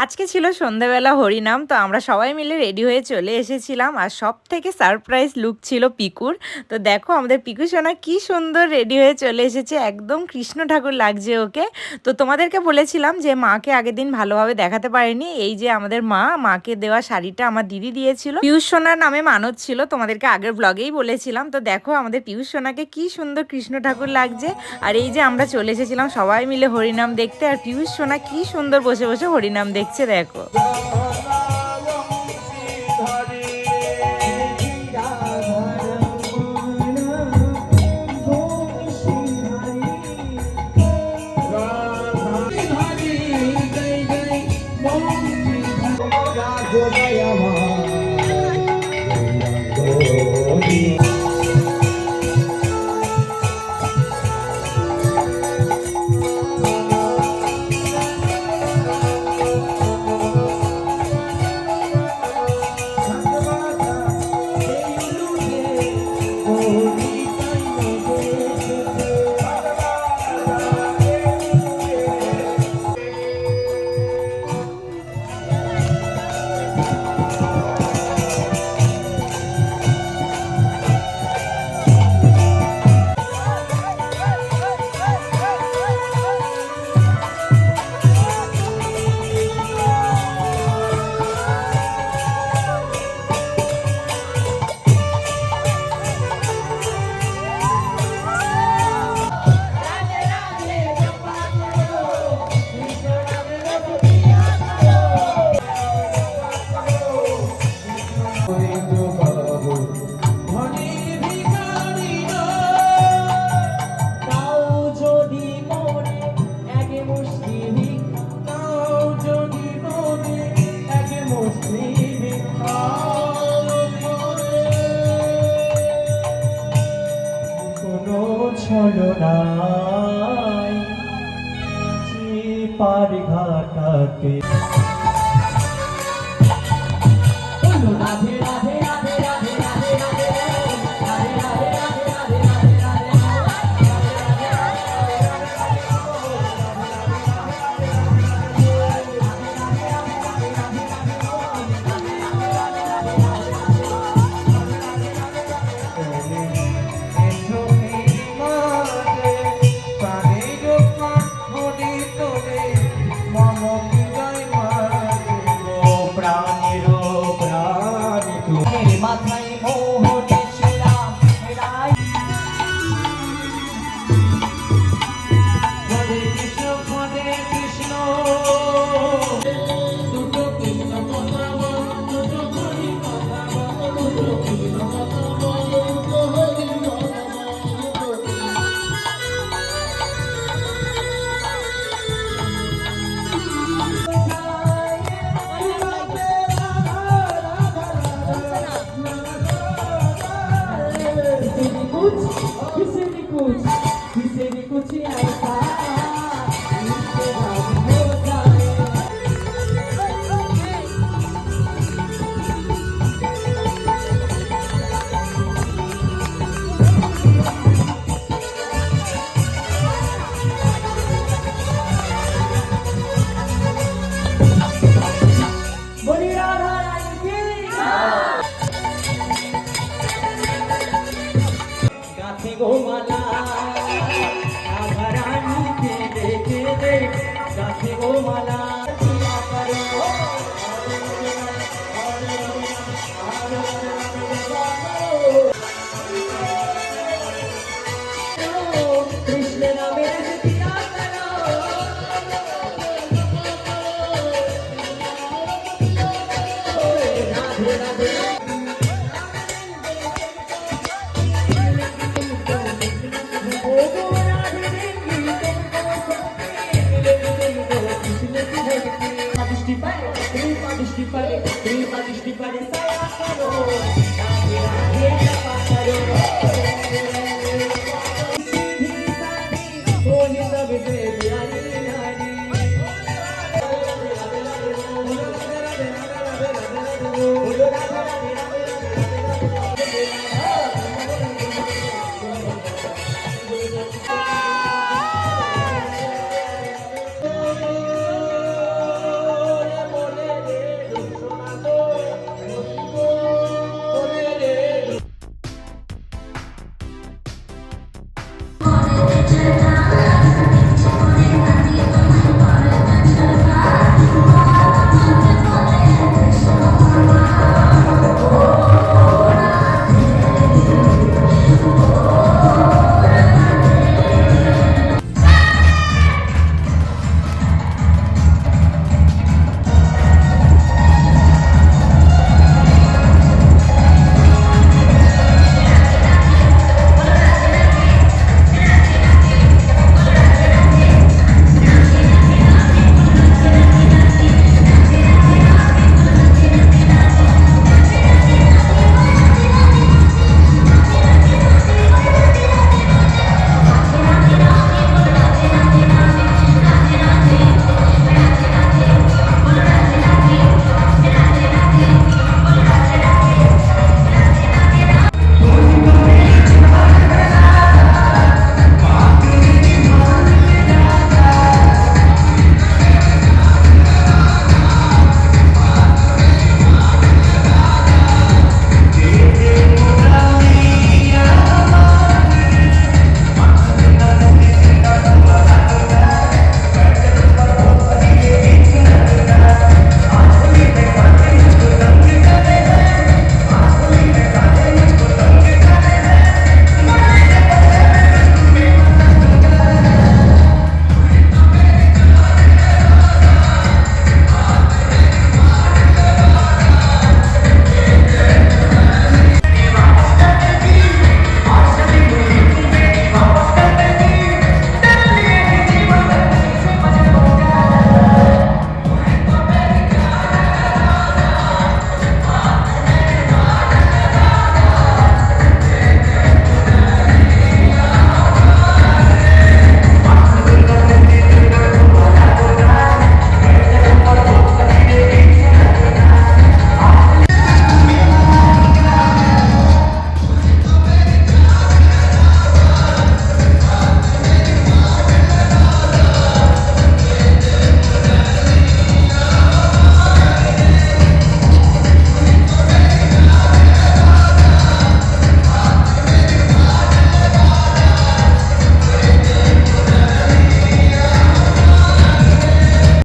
আজকে ছিল সন্ধ্যাবেলা হরিনাম, তো আমরা সবাই মিলে রেডি হয়ে চলে এসেছিলাম। আর সব থেকে সারপ্রাইজ লুক ছিল পিকুর। তো দেখো আমাদের পিকু সোনা কি সুন্দর রেডি হয়ে চলে এসেছে, একদম কৃষ্ণ ঠাকুর লাগছে ওকে। তো তোমাদেরকে বলেছিলাম যে মাকে আগের দিন ভালোভাবে দেখাতে পারিনি, এই যে আমাদের মাকে দেওয়া শাড়িটা আমার দিদি দিয়েছিল। পিয়ুষ সোনার নামে মানত ছিল, তোমাদেরকে আগের ব্লগেই বলেছিলাম। তো দেখো আমাদের পিয়ুষ সোনাকে কি সুন্দর কৃষ্ণ ঠাকুর লাগছে। আর এই যে আমরা চলে এসেছিলাম সবাই মিলে হরিনাম দেখতে, আর পিয়ুষ সোনা কি সুন্দর বসে বসে হরিনাম দেখছে দেখো। ছলনায় যে পার ঘাটাতে রাধে রাধে রাধে রাধে রাধে রাধে রাধে রাধে মাথায় মোহনেশ্বরাম রায় হরে কৃষ্ণ হরে কৃষ্ণ দুটো কৃষ্ণ কথা বল দুটো হরি কথা বল দুটো কৃষ্ণ কথা বল দুটো হরি किसी भी कुछ ऐसा इसके बाद हो जाए बोली राधा रानी की गाथे गोमाला आभरानी के देखे दे गाथे गोमाला